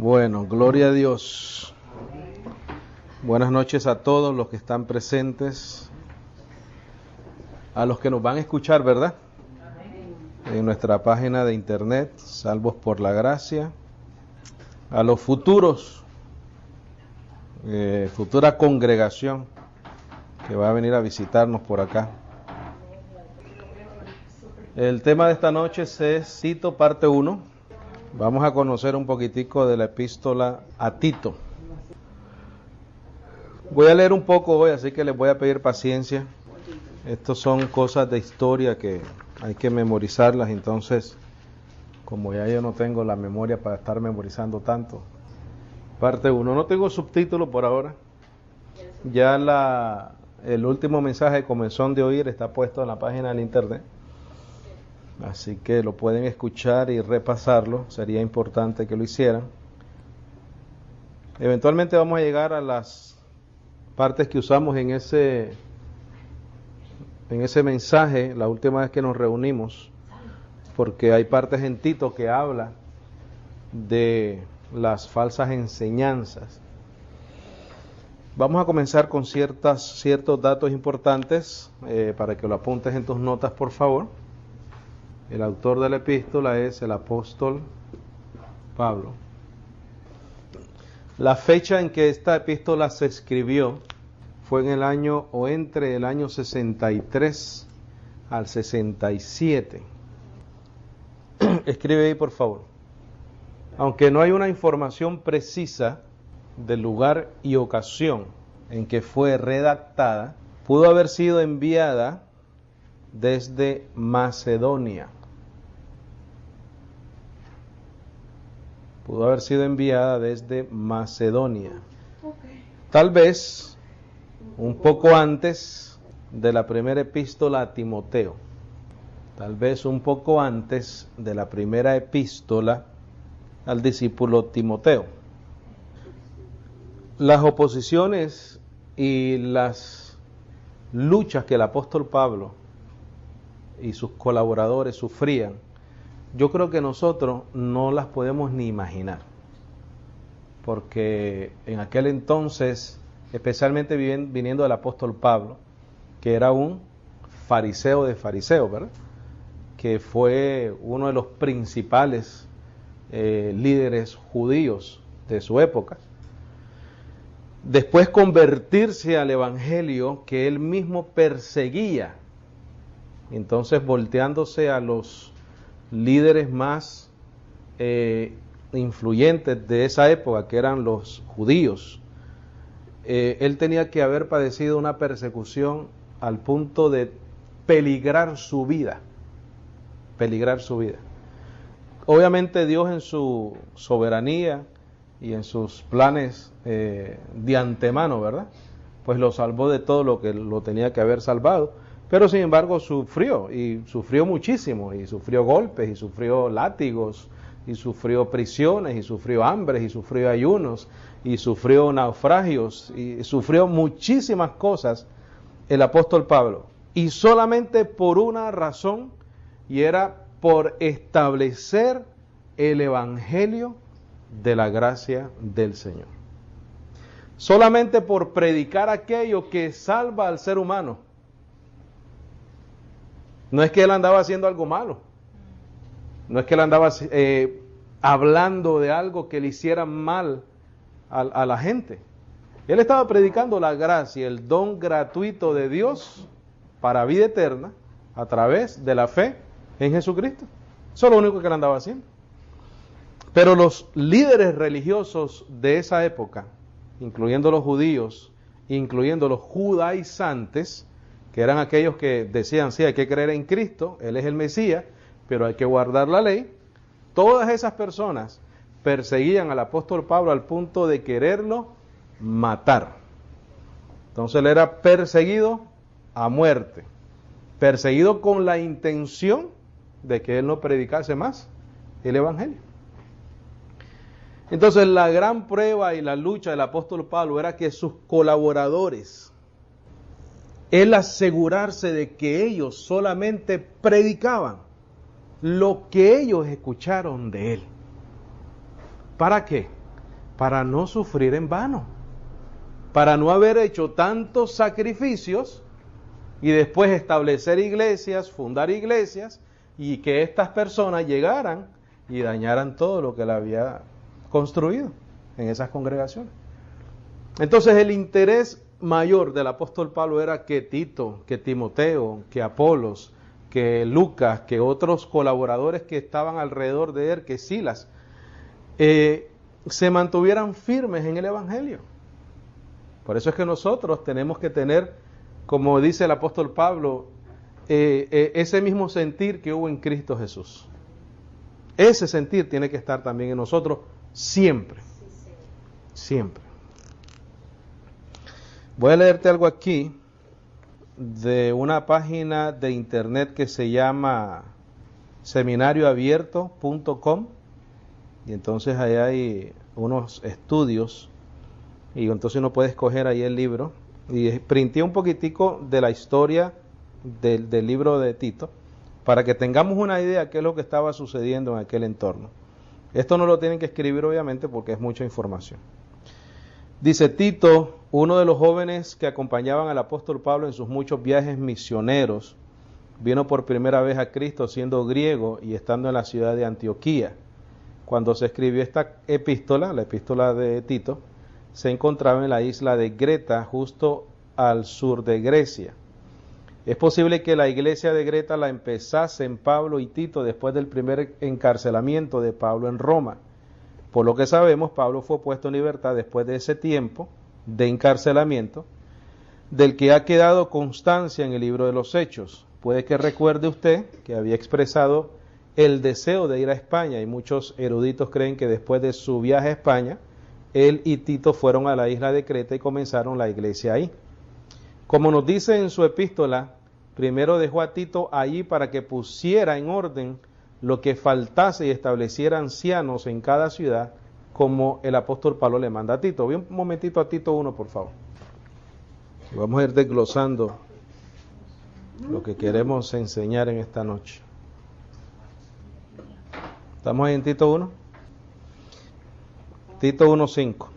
Bueno, gloria a Dios. Buenas noches a todos los que están presentes, a los que nos van a escuchar, ¿verdad? En nuestra página de internet, Salvos por la Gracia, a los futuros, futura congregación que va a venir a visitarnos por acá. El tema de esta noche es Tito, parte 1. Vamos a conocer un poquitico de la epístola a Tito. Voy a leer un poco hoy, así que les voy a pedir paciencia. Estos son cosas de historia que hay que memorizarlas, entonces, como ya yo no tengo la memoria para estar memorizando tanto. Parte 1. No tengo subtítulo por ahora. Ya el último mensaje de comenzón de oír está puesto en la página del internet. Así que lo pueden escuchar y repasarlo. Sería importante que lo hicieran. Eventualmente vamos a llegar a las partes que usamos en ese mensaje la última vez que nos reunimos, porque hay partes en Tito que habla de las falsas enseñanzas. Vamos a comenzar con ciertos datos importantes para que lo apuntes en tus notas, por favor. El autor de la epístola es el apóstol Pablo. La fecha en que esta epístola se escribió fue en el año o entre el año 63 al 67. Escribe ahí, por favor. Aunque no hay una información precisa del lugar y ocasión en que fue redactada, pudo haber sido enviada desde Macedonia. Pudo haber sido enviada desde Macedonia. Tal vez un poco antes de la primera epístola a Timoteo. Tal vez un poco antes de la primera epístola al discípulo Timoteo. Las oposiciones y las luchas que el apóstol Pablo y sus colaboradores sufrían, yo creo que nosotros no las podemos ni imaginar, porque en aquel entonces, especialmente viniendo del apóstol Pablo, que era un fariseo de fariseos, ¿verdad?, que fue uno de los principales líderes judíos de su época, después convertirse al evangelio que él mismo perseguía, entonces volteándose a los líderes más influyentes de esa época, que eran los judíos, él tenía que haber padecido una persecución al punto de peligrar su vida. Obviamente Dios, en su soberanía y en sus planes de antemano, ¿verdad?, pues lo salvó de todo lo que lo tenía que haber salvado. Pero sin embargo sufrió muchísimo, y sufrió golpes, y sufrió látigos, y sufrió prisiones, y sufrió hambres, y sufrió ayunos, y sufrió naufragios, y sufrió muchísimas cosas el apóstol Pablo. Y solamente por una razón, y era por establecer el evangelio de la gracia del Señor. Solamente por predicar aquello que salva al ser humano. No es que él andaba haciendo algo malo. No es que él andaba hablando de algo que le hiciera mal a la gente. Él estaba predicando la gracia, el don gratuito de Dios para vida eterna a través de la fe en Jesucristo. Eso es lo único que él andaba haciendo. Pero los líderes religiosos de esa época, incluyendo los judíos, incluyendo los judaizantes, que eran aquellos que decían, sí, hay que creer en Cristo, Él es el Mesías, pero hay que guardar la ley. Todas esas personas perseguían al apóstol Pablo al punto de quererlo matar. Entonces él era perseguido a muerte, perseguido con la intención de que él no predicase más el evangelio. Entonces la gran prueba y la lucha del apóstol Pablo era que sus colaboradores, el asegurarse de que ellos solamente predicaban lo que ellos escucharon de él. ¿Para qué? para no sufrir en vano, para no haber hecho tantos sacrificios y después establecer iglesias, fundar iglesias, y que estas personas llegaran y dañaran todo lo que él había construido en esas congregaciones. Entonces el interés mayor del apóstol Pablo era que Tito, que Timoteo, que Apolos, que Lucas, que otros colaboradores que estaban alrededor de él, que Silas, se mantuvieran firmes en el Evangelio. Por eso es que nosotros tenemos que tener, como dice el apóstol Pablo, ese mismo sentir que hubo en Cristo Jesús. Ese sentir tiene que estar también en nosotros siempre. Siempre. Voy a leerte algo aquí de una página de internet que se llama seminarioabierto.com, y entonces ahí hay unos estudios y entonces uno puede escoger ahí el libro, y printé un poquitico de la historia del libro de Tito para que tengamos una idea de qué es lo que estaba sucediendo en aquel entorno. Esto no lo tienen que escribir obviamente porque es mucha información. Dice: Tito, uno de los jóvenes que acompañaban al apóstol Pablo en sus muchos viajes misioneros, vino por primera vez a Cristo siendo griego y estando en la ciudad de Antioquía. Cuando se escribió esta epístola, la epístola de Tito, se encontraba en la isla de Greta, justo al sur de Grecia. Es posible que la iglesia de Greta la empezasen Pablo y Tito después del primer encarcelamiento de Pablo en Roma. Por lo que sabemos, Pablo fue puesto en libertad después de ese tiempo de encarcelamiento, del que ha quedado constancia en el libro de los Hechos. Puede que recuerde usted que había expresado el deseo de ir a España, y muchos eruditos creen que después de su viaje a España, él y Tito fueron a la isla de Creta y comenzaron la iglesia ahí. Como nos dice en su epístola, primero dejó a Tito allí para que pusiera en orden lo que faltase y estableciera ancianos en cada ciudad, como el apóstol Pablo le manda a Tito. Ve un momentito a Tito 1, por favor. Y vamos a ir desglosando lo que queremos enseñar en esta noche. ¿Estamos ahí en Tito 1? Tito 1:5.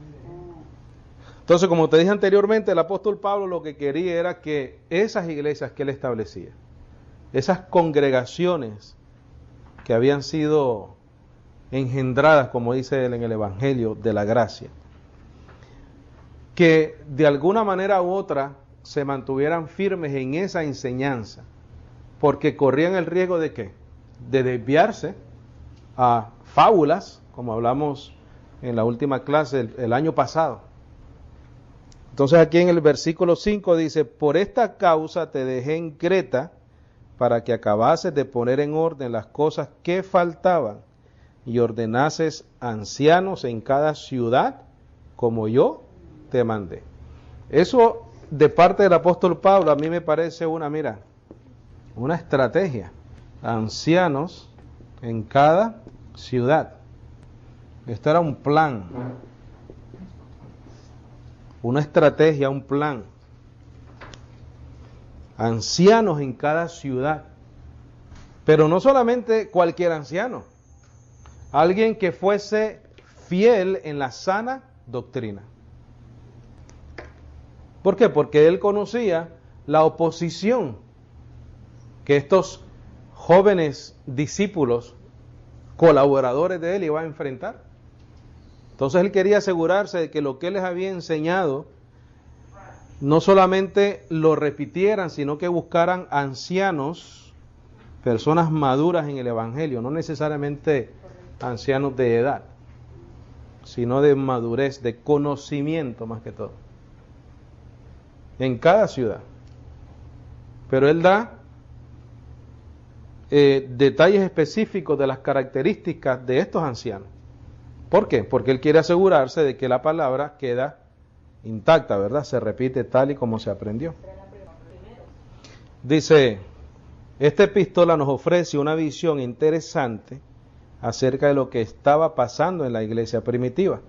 Entonces, como te dije anteriormente, el apóstol Pablo lo que quería era que esas iglesias que él establecía, esas congregaciones que habían sido engendradas, como dice él en el Evangelio, de la gracia, que de alguna manera u otra se mantuvieran firmes en esa enseñanza, porque corrían el riesgo de ¿qué? De desviarse a fábulas, como hablamos en la última clase el año pasado. Entonces aquí en el versículo 5 dice: por esta causa te dejé en Creta, para que acabases de poner en orden las cosas que faltaban, y ordenases ancianos en cada ciudad, como yo te mandé. Eso de parte del apóstol Pablo a mí me parece una estrategia. Ancianos en cada ciudad. Esto era un plan, una estrategia, un plan. Ancianos en cada ciudad. Pero no solamente cualquier anciano, alguien que fuese fiel en la sana doctrina. ¿Por qué? Porque él conocía la oposición que estos jóvenes discípulos, colaboradores de él, iban a enfrentar. Entonces él quería asegurarse de que lo que él les había enseñado no solamente lo repitieran, sino que buscaran ancianos, personas maduras en el Evangelio, no necesariamente ancianos de edad, sino de madurez, de conocimiento más que todo, en cada ciudad. Pero él da detalles específicos de las características de estos ancianos. ¿Por qué? Porque él quiere asegurarse de que la palabra queda intacta, ¿verdad? Se repite tal y como se aprendió. Dice: esta epístola nos ofrece una visión interesante acerca de lo que estaba pasando en la iglesia primitiva.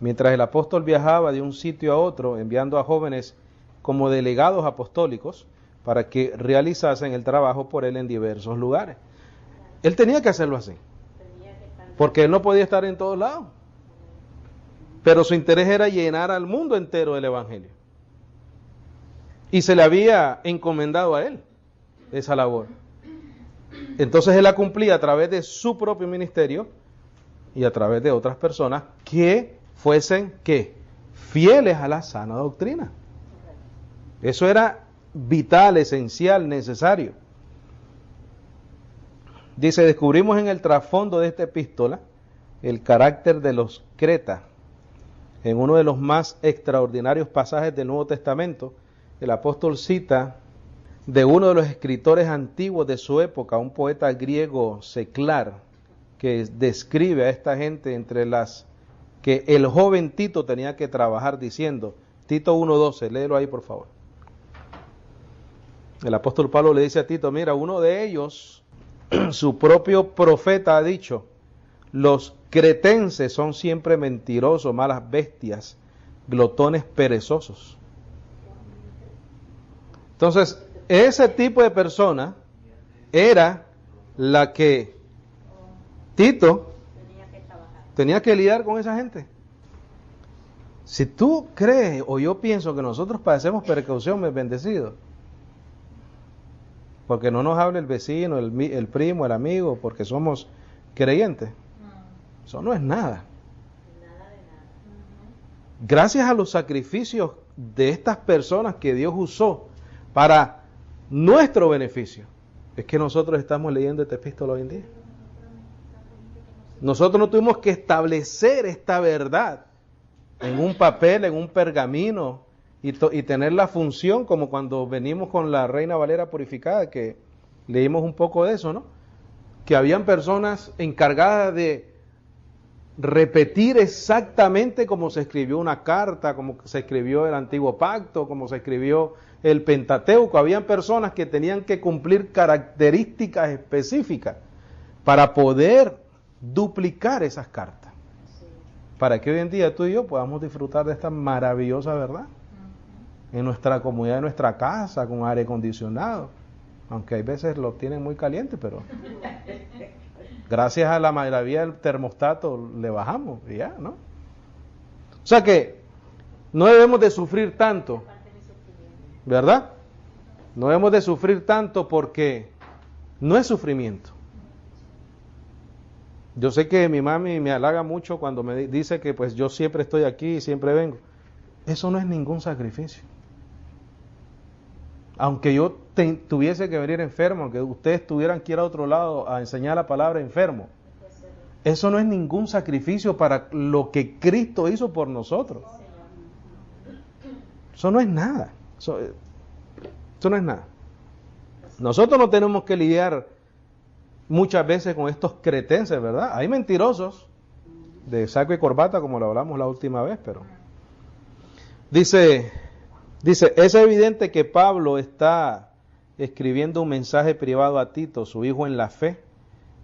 Mientras el apóstol viajaba de un sitio a otro, enviando a jóvenes como delegados apostólicos para que realizasen el trabajo por él en diversos lugares. Él tenía que hacerlo así, porque él no podía estar en todos lados. pero su interés era llenar al mundo entero del Evangelio. Y se le había encomendado a él esa labor. Entonces él la cumplía a través de su propio ministerio y a través de otras personas que fuesen, ¿qué? Fieles a la sana doctrina. Eso era vital, esencial, necesario. Dice, descubrimos en el trasfondo de esta epístola el carácter de los Creta. En uno de los más extraordinarios pasajes del Nuevo Testamento, el apóstol cita de uno de los escritores antiguos de su época, un poeta griego seclar, que describe a esta gente entre las que el joven Tito tenía que trabajar, diciendo, Tito 1:12, léelo ahí por favor. El apóstol Pablo le dice a Tito, mira, uno de ellos, su propio profeta ha dicho, los cretenses son siempre mentirosos, malas bestias, glotones perezosos. Entonces, ese tipo de persona era la que Tito tenía que lidiar con esa gente. Si tú crees o yo pienso que nosotros padecemos persecución, bendecido, porque no nos habla el vecino, el primo, el amigo, porque somos creyentes, eso no es nada. Gracias a los sacrificios de estas personas que Dios usó para nuestro beneficio, es que nosotros estamos leyendo esta epístola hoy en día. Nosotros no tuvimos que establecer esta verdad en un papel, en un pergamino, y tener la función como cuando venimos con la Reina Valera purificada, que leímos un poco de eso, ¿no? Que habían personas encargadas de repetir exactamente como se escribió una carta, como se escribió el Antiguo Pacto, como se escribió el Pentateuco. Habían personas que tenían que cumplir características específicas para poder duplicar esas cartas, para que hoy en día tú y yo podamos disfrutar de esta maravillosa verdad en nuestra comunidad, en nuestra casa, con aire acondicionado, aunque hay veces lo tienen muy caliente, pero gracias a la maravilla del termostato le bajamos y ya, ¿no? O sea que no debemos de sufrir tanto, ¿verdad? No debemos de sufrir tanto porque no es sufrimiento. Yo sé que mi mami me halaga mucho cuando me dice que pues yo siempre estoy aquí y siempre vengo. Eso no es ningún sacrificio. Aunque yo tuviese que venir enfermo, aunque ustedes tuvieran que ir a otro lado a enseñar la palabra enfermo, eso no es ningún sacrificio para lo que Cristo hizo por nosotros. Eso no es nada. Eso no es nada. Nosotros no tenemos que lidiar muchas veces con estos cretenses, ¿verdad? Hay mentirosos de saco y corbata, como lo hablamos la última vez, pero dice, es evidente que Pablo está escribiendo un mensaje privado a Tito, su hijo en la fe,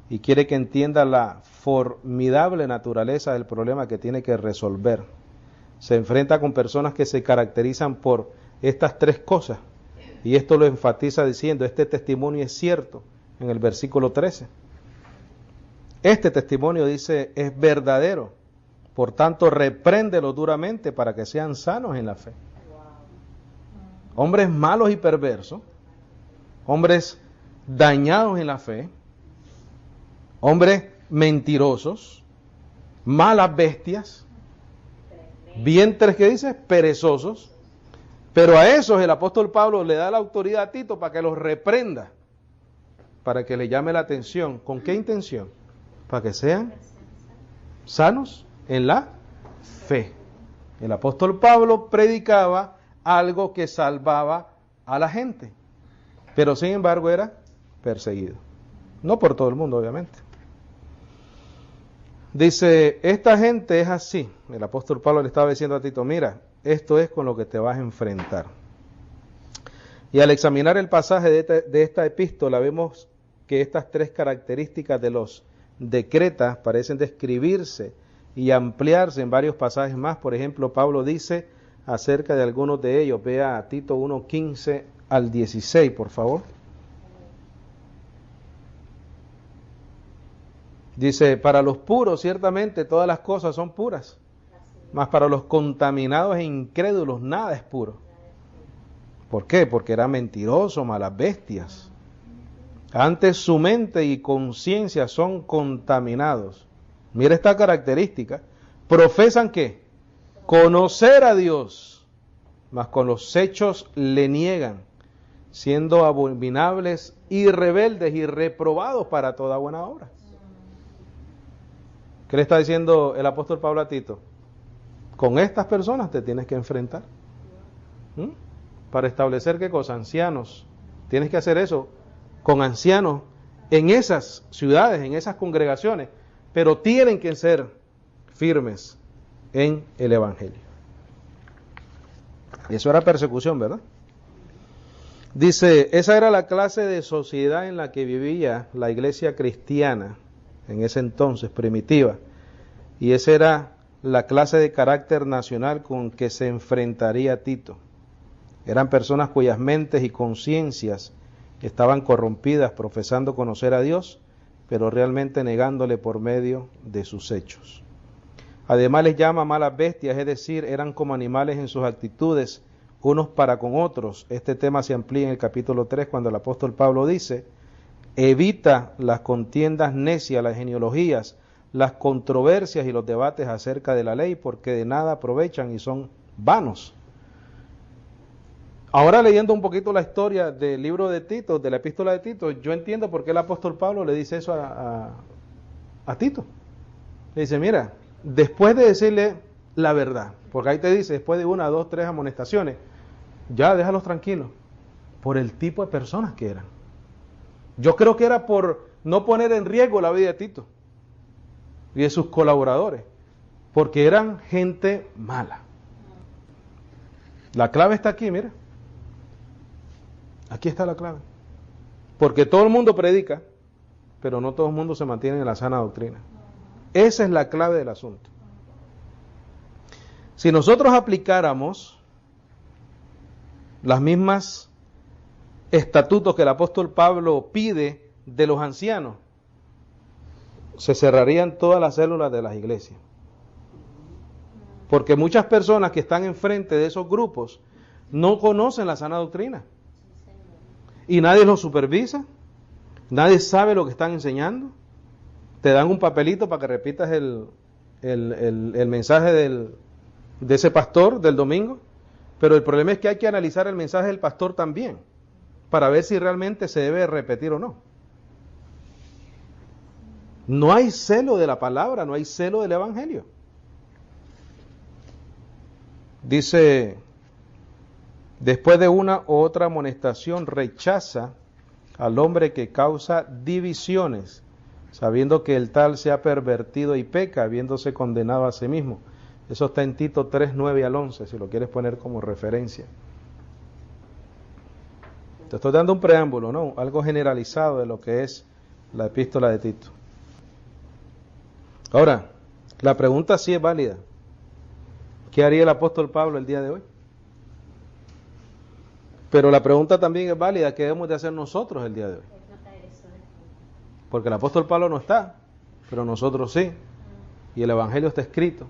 y quiere que entienda la formidable naturaleza del problema que tiene que resolver. Se enfrenta con personas que se caracterizan por estas tres cosas, y esto lo enfatiza diciendo, este testimonio es cierto, en el versículo 13. Este testimonio dice, es verdadero, por tanto repréndelo duramente para que sean sanos en la fe. Hombres malos y perversos, hombres dañados en la fe, hombres mentirosos, malas bestias, vientres que dice, perezosos, pero a esos el apóstol Pablo le da la autoridad a Tito para que los reprenda, para que le llame la atención. ¿Con qué intención? Para que sean sanos en la fe. El apóstol Pablo predicaba algo que salvaba a la gente, pero sin embargo era perseguido. No por todo el mundo, obviamente. Dice, esta gente es así. El apóstol Pablo le estaba diciendo a Tito, mira, esto es con lo que te vas a enfrentar. Y al examinar el pasaje de esta epístola, vemos que estas tres características de los decretas parecen describirse y ampliarse en varios pasajes más. Por ejemplo, Pablo dice acerca de algunos de ellos. Vea a Tito 1:15 al 16, por favor. Dice, para los puros ciertamente todas las cosas son puras, mas para los contaminados e incrédulos nada es puro. ¿Por qué? Porque eran mentirosos, malas bestias. Antes su mente y conciencia son contaminados. Mira esta característica. Profesan ¿qué? Conocer a Dios, mas con los hechos le niegan, siendo abominables y rebeldes y reprobados para toda buena obra. ¿Qué le está diciendo el apóstol Pablo a Tito? Con estas personas te tienes que enfrentar. Para establecer ¿qué cosa? Ancianos. Tienes que hacer eso con ancianos en esas ciudades, en esas congregaciones, pero tienen que ser firmes en el Evangelio. Eso era persecución, ¿verdad? Dice, esa era la clase de sociedad en la que vivía la iglesia cristiana en ese entonces, primitiva, y esa era la clase de carácter nacional con que se enfrentaría Tito. Eran personas cuyas mentes y conciencias estaban corrompidas, profesando conocer a Dios, pero realmente negándole por medio de sus hechos. Además les llama malas bestias, es decir, eran como animales en sus actitudes, unos para con otros. Este tema se amplía en el capítulo 3, cuando el apóstol Pablo dice, evita las contiendas necias, las genealogías, las controversias y los debates acerca de la ley, porque de nada aprovechan y son vanos. Ahora leyendo un poquito la historia del libro de Tito, de la epístola de Tito, yo entiendo por qué el apóstol Pablo le dice eso a Tito. Le dice, mira, después de decirle la verdad, porque ahí te dice, después de 1, 2, 3 amonestaciones, ya déjalos tranquilos, por el tipo de personas que eran. Yo creo que era por no poner en riesgo la vida de Tito y de sus colaboradores, porque eran gente mala. La clave está aquí, mira. Aquí está la clave. Porque todo el mundo predica, pero no todo el mundo se mantiene en la sana doctrina. Esa es la clave del asunto. Si nosotros aplicáramos las mismas estatutos que el apóstol Pablo pide de los ancianos, se cerrarían todas las células de las iglesias. Porque muchas personas que están enfrente de esos grupos no conocen la sana doctrina. Y nadie los supervisa, nadie sabe lo que están enseñando. Te dan un papelito para que repitas el mensaje de ese pastor del domingo, pero el problema es que hay que analizar el mensaje del pastor también, para ver si realmente se debe repetir o no. No hay celo de la palabra, no hay celo del evangelio. Dice, después de una u otra amonestación, rechaza al hombre que causa divisiones, sabiendo que el tal se ha pervertido y peca, habiéndose condenado a sí mismo. Eso está en Tito 3, 9 al 11, si lo quieres poner como referencia. Te estoy dando un preámbulo, ¿no? Algo generalizado de lo que es la epístola de Tito. Ahora, la pregunta sí es válida. ¿Qué haría el apóstol Pablo el día de hoy? Pero la pregunta también es válida, ¿qué debemos de hacer nosotros el día de hoy? Porque el apóstol Pablo no está, pero nosotros sí. Y el evangelio está escrito.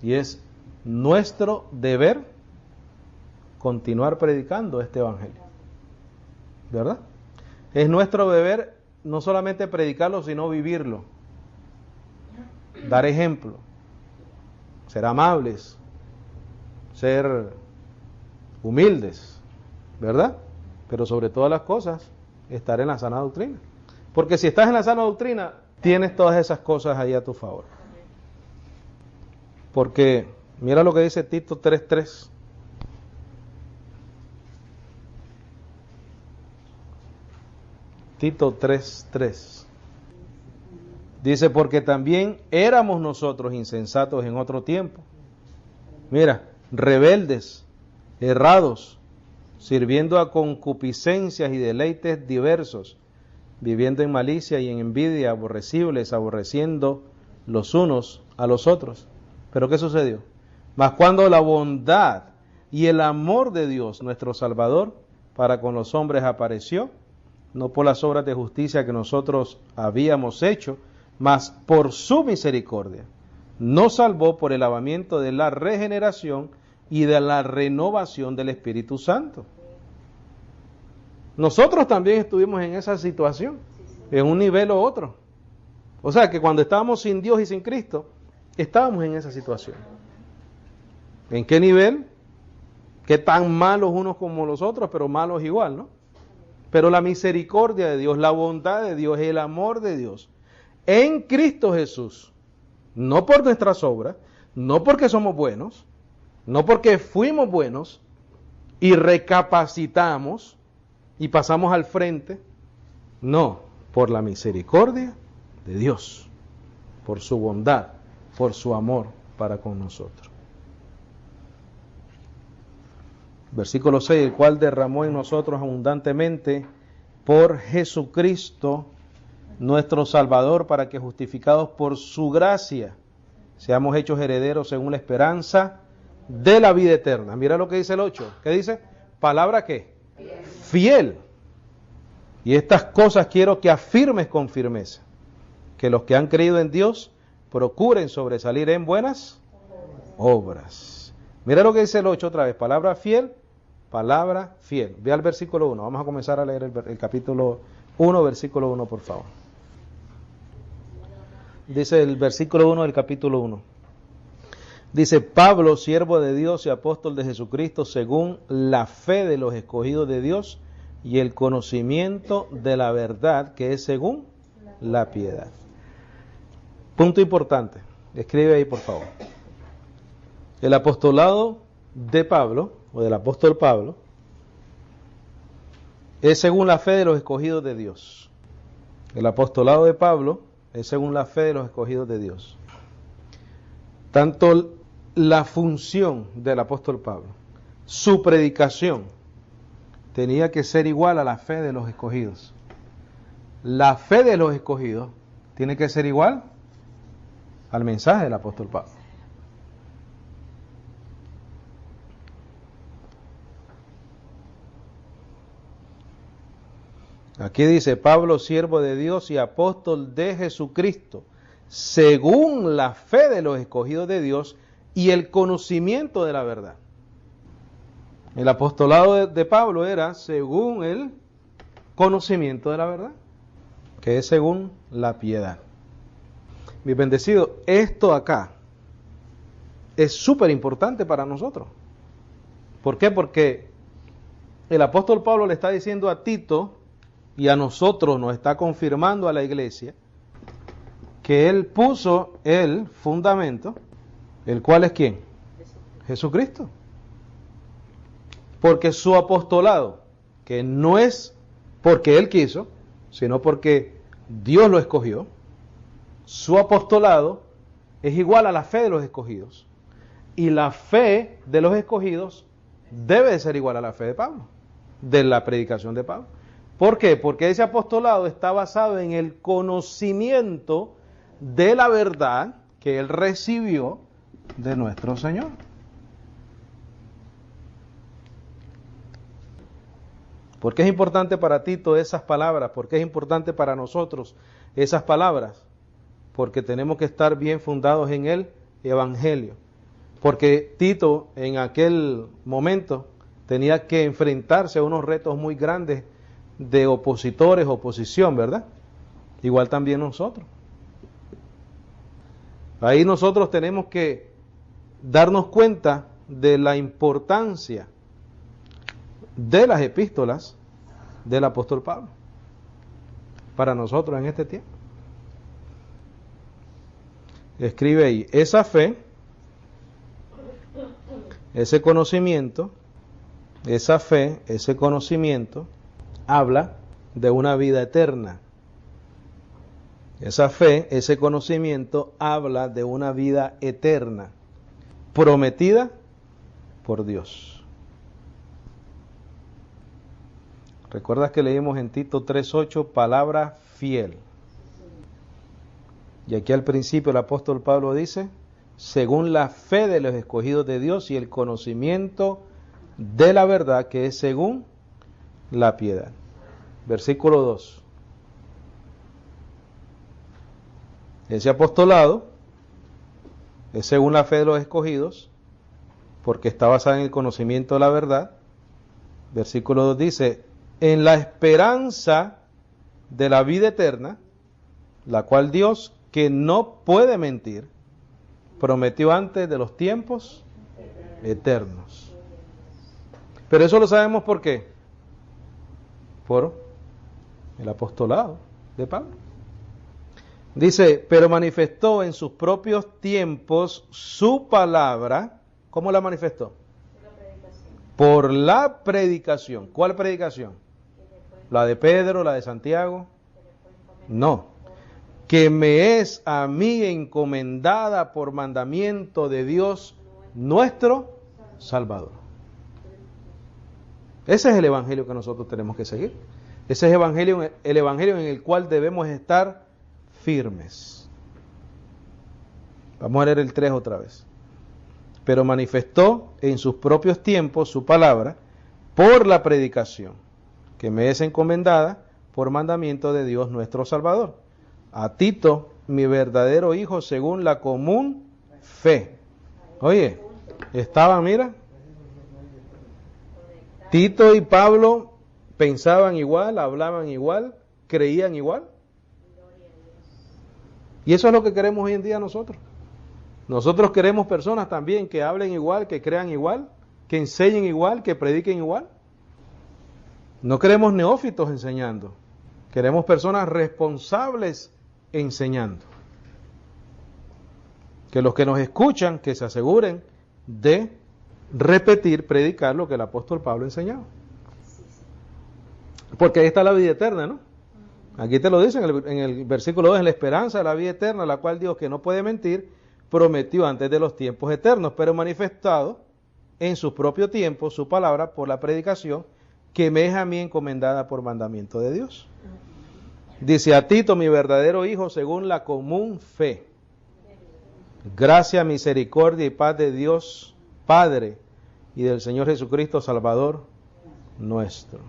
Y es nuestro deber continuar predicando este evangelio. ¿Verdad? Es nuestro deber no solamente predicarlo, sino vivirlo. Dar ejemplo. Ser amables. Ser humildes. ¿Verdad? Pero sobre todas las cosas, estar en la sana doctrina. Porque si estás en la sana doctrina, tienes todas esas cosas ahí a tu favor. Porque mira lo que dice Tito 3:3. Tito 3:3. Dice, porque también éramos nosotros insensatos en otro tiempo. Mira, rebeldes, errados, sirviendo a concupiscencias y deleites diversos, viviendo en malicia y en envidia, aborrecibles, aborreciendo los unos a los otros. ¿Pero qué sucedió? Mas cuando la bondad y el amor de Dios, nuestro Salvador, para con los hombres apareció, no por las obras de justicia que nosotros habíamos hecho, mas por su misericordia, nos salvó por el lavamiento de la regeneración y de la renovación del Espíritu Santo. Nosotros también estuvimos en esa situación, en un nivel u otro. O sea que cuando estábamos sin Dios y sin Cristo, estábamos en esa situación. ¿En qué nivel? ¿Qué tan malos unos como los otros, pero malos igual, no? Pero la misericordia de Dios, la bondad de Dios, el amor de Dios, en Cristo Jesús, no por nuestras obras, no porque somos buenos, no porque fuimos buenos y recapacitamos y pasamos al frente, no, por la misericordia de Dios, por su bondad, por su amor para con nosotros. Versículo 6, el cual derramó en nosotros abundantemente por Jesucristo, nuestro Salvador, para que justificados por su gracia, seamos hechos herederos según la esperanza de la vida eterna. Mira lo que dice el 8, ¿qué dice? ¿Palabra qué? Fiel. Y estas cosas quiero que afirmes con firmeza, que los que han creído en Dios procuren sobresalir en buenas obras. Mira lo que dice el 8 otra vez, palabra fiel, palabra fiel. Ve al versículo 1, vamos a comenzar a leer el capítulo 1, versículo 1, por favor. Dice el versículo 1 del capítulo 1. Dice, Pablo, siervo de Dios y apóstol de Jesucristo, según la fe de los escogidos de Dios y el conocimiento de la verdad, que es según la piedad. Punto importante, escribe ahí por favor. El apostolado de Pablo, o del apóstol Pablo, es según la fe de los escogidos de Dios. El apostolado de Pablo es según la fe de los escogidos de Dios. Tanto la función del apóstol Pablo, su predicación, tenía que ser igual a la fe de los escogidos. La fe de los escogidos tiene que ser igual al mensaje del apóstol Pablo. Aquí dice, Pablo, siervo de Dios y apóstol de Jesucristo, según la fe de los escogidos de Dios y el conocimiento de la verdad. El apostolado de Pablo era según el conocimiento de la verdad, que es según la piedad. Mi bendecido, esto acá es súper importante para nosotros. ¿Por qué? Porque el apóstol Pablo le está diciendo a Tito y a nosotros, nos está confirmando a la iglesia, que él puso el fundamento, el cual es ¿quién? Jesucristo. Porque su apostolado, que no es porque él quiso, sino porque Dios lo escogió, su apostolado es igual a la fe de los escogidos. Y la fe de los escogidos debe de ser igual a la fe de Pablo, de la predicación de Pablo. ¿Por qué? Porque ese apostolado está basado en el conocimiento de la verdad que él recibió de nuestro Señor. ¿Por qué es importante para Tito esas palabras? ¿Por qué es importante para nosotros esas palabras? Porque tenemos que estar bien fundados en el Evangelio. Porque Tito en aquel momento tenía que enfrentarse a unos retos muy grandes de opositores, oposición, ¿verdad? Igual también nosotros. Ahí nosotros tenemos que darnos cuenta de la importancia de las epístolas del apóstol Pablo para nosotros en este tiempo. Escribe ahí, esa fe, ese conocimiento, ese conocimiento habla de una vida eterna. Esa fe, ese conocimiento habla de una vida eterna, prometida por Dios. ¿Recuerdas que leímos en Tito 3:8, palabra fiel? Y aquí al principio el apóstol Pablo dice, según la fe de los escogidos de Dios y el conocimiento de la verdad, que es según la piedad. Versículo 2. Ese apostolado es según la fe de los escogidos, porque está basada en el conocimiento de la verdad. Versículo 2 dice, en la esperanza de la vida eterna, la cual Dios, que no puede mentir, prometió antes de los tiempos eternos. Pero eso lo sabemos ¿por qué? Por el apostolado de Pablo. Dice, pero manifestó en sus propios tiempos su palabra. ¿Cómo la manifestó? Por la predicación. ¿Cuál predicación? ¿La de Pedro, la de Santiago? No. Que me es a mí encomendada por mandamiento de Dios nuestro Salvador. Ese es el evangelio que nosotros tenemos que seguir. Ese es el evangelio en el cual debemos estar firmes. Vamos a leer el 3 otra vez. Pero manifestó en sus propios tiempos su palabra por la predicación, que me es encomendada por mandamiento de Dios nuestro Salvador. A Tito, mi verdadero hijo, según la común fe. Oye, estaban, mira, Tito y Pablo pensaban igual, hablaban igual, creían igual. Y eso es lo que queremos hoy en día nosotros. Nosotros queremos personas también que hablen igual, que crean igual, que enseñen igual, que prediquen igual. No queremos neófitos enseñando. Queremos personas responsables enseñando. Que los que nos escuchan, que se aseguren de repetir, predicar lo que el apóstol Pablo enseñaba. Porque ahí está la vida eterna, ¿no? Aquí te lo dice en el versículo 2, en la esperanza de la vida eterna, la cual Dios, que no puede mentir, prometió antes de los tiempos eternos, pero manifestado en su propio tiempo su palabra por la predicación, que me es a mí encomendada por mandamiento de Dios. Dice, a Tito, mi verdadero hijo, según la común fe. Gracia, misericordia y paz de Dios Padre y del Señor Jesucristo Salvador nuestro.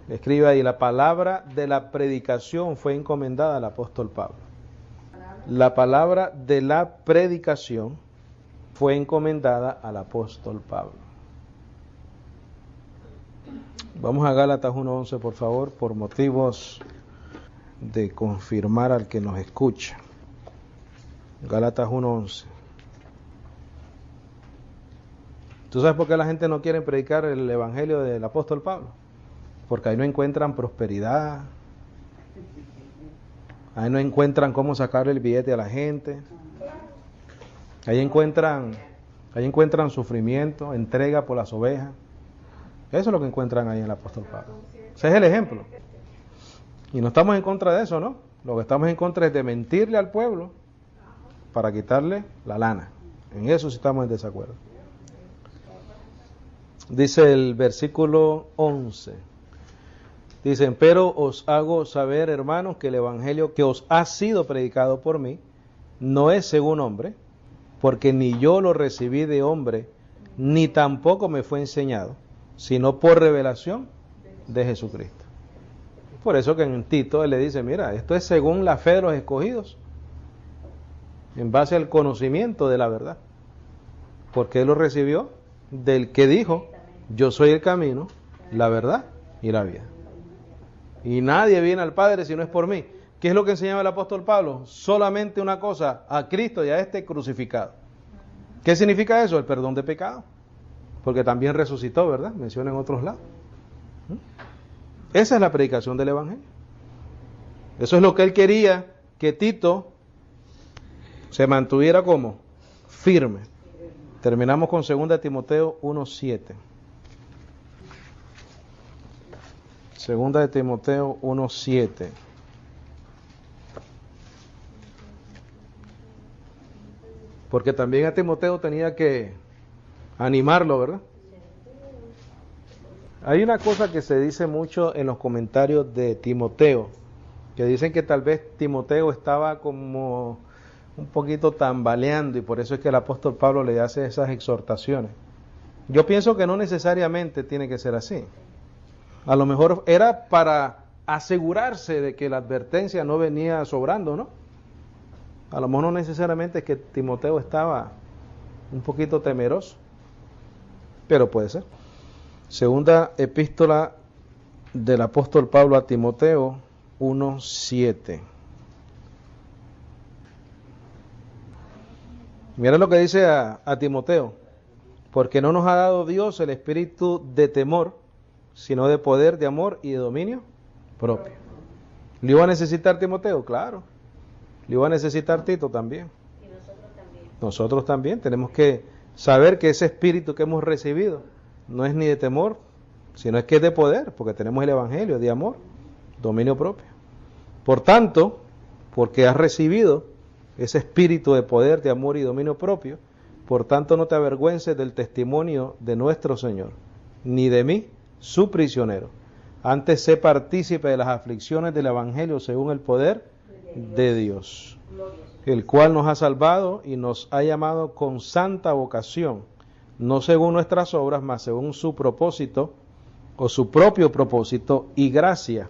Escribe ahí, la palabra de la predicación fue encomendada al apóstol Pablo. La palabra de la predicación fue encomendada al apóstol Pablo. Vamos a Gálatas 1:11, por favor, por motivos de confirmar al que nos escucha. Gálatas 1:11. ¿Tú sabes por qué la gente no quiere predicar el evangelio del apóstol Pablo? Porque ahí no encuentran prosperidad, ahí no encuentran cómo sacarle el billete a la gente, ahí encuentran sufrimiento, entrega por las ovejas. Eso es lo que encuentran ahí en el apóstol Pablo. Ese es el ejemplo. Y no estamos en contra de eso, ¿no? Lo que estamos en contra es de mentirle al pueblo para quitarle la lana. En eso sí estamos en desacuerdo. Dice el versículo 11. Dicen, pero os hago saber, hermanos, que el evangelio que os ha sido predicado por mí no es según hombre, porque ni yo lo recibí de hombre, ni tampoco me fue enseñado, sino por revelación de Jesucristo. Por eso que en Tito él le dice, mira, esto es según la fe de los escogidos, en base al conocimiento de la verdad, porque él lo recibió del que dijo, yo soy el camino, la verdad y la vida. Y nadie viene al Padre si no es por mí. ¿Qué es lo que enseñaba el apóstol Pablo? Solamente una cosa, a Cristo y a este crucificado. ¿Qué significa eso? El perdón de pecado. Porque también resucitó, ¿verdad? Menciona en otros lados. Esa es la predicación del evangelio. Eso es lo que él quería, que Tito se mantuviera como firme. Terminamos con 2 Timoteo 1:7. 2 Timoteo 1:7. Porque también a Timoteo tenía que animarlo, ¿verdad? Hay una cosa que se dice mucho en los comentarios de Timoteo, que dicen que tal vez Timoteo estaba como un poquito tambaleando y por eso es que el apóstol Pablo le hace esas exhortaciones. Yo pienso que no necesariamente tiene que ser así. A lo mejor era para asegurarse de que la advertencia no venía sobrando, ¿no? A lo mejor no necesariamente es que Timoteo estaba un poquito temeroso, pero puede ser. Segunda epístola del apóstol Pablo a Timoteo 1:7. Mira lo que dice a Timoteo: porque no nos ha dado Dios el espíritu de temor, sino de poder, de amor y de dominio propio. ¿Le iba a necesitar Timoteo? Claro. ¿Le iba a necesitar Tito? También. Y nosotros también. Nosotros también tenemos que saber que ese espíritu que hemos recibido no es ni de temor, sino es que es de poder, porque tenemos el evangelio, de amor, dominio propio. Por tanto, porque has recibido ese espíritu de poder, de amor y dominio propio, por tanto no te avergüences del testimonio de nuestro Señor, ni de mí, su prisionero. Antes sé partícipe de las aflicciones del evangelio según el poder de Dios, el cual nos ha salvado y nos ha llamado con santa vocación, no según nuestras obras, mas según su propósito, o su propio propósito y gracia,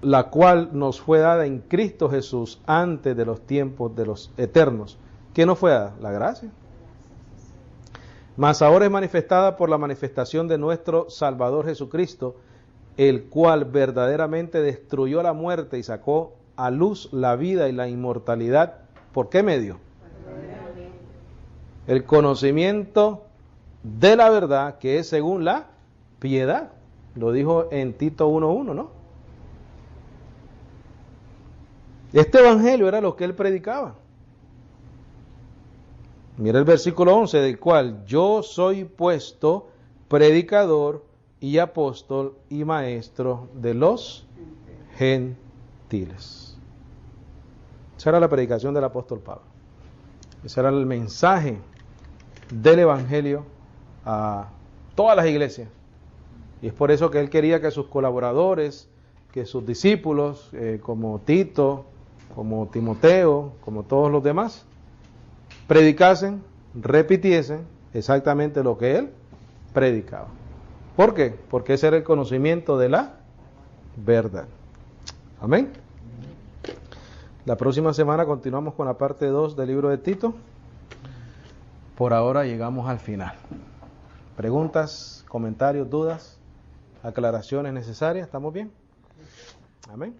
la cual nos fue dada en Cristo Jesús antes de los tiempos de los eternos. ¿Qué nos fue dada? La gracia. Mas ahora es manifestada por la manifestación de nuestro Salvador Jesucristo, el cual verdaderamente destruyó la muerte y sacó a luz la vida y la inmortalidad. ¿Por qué medio? El conocimiento de la verdad, que es según la piedad. Lo dijo en Tito 1:1, ¿no? Este evangelio era lo que él predicaba. Mira el versículo 11, del cual yo soy puesto predicador y apóstol y maestro de los gentiles. Esa era la predicación del apóstol Pablo. Ese era el mensaje del evangelio a todas las iglesias. Y es por eso que él quería que sus colaboradores, que sus discípulos, como Tito, como Timoteo, como todos los demás, predicasen, repitiesen exactamente lo que él predicaba. ¿Por qué? Porque ese era el conocimiento de la verdad. Amén. La próxima semana continuamos con la parte 2 del libro de Tito. Por ahora llegamos al final. ¿Preguntas, comentarios, dudas, aclaraciones necesarias? ¿Estamos bien? Amén.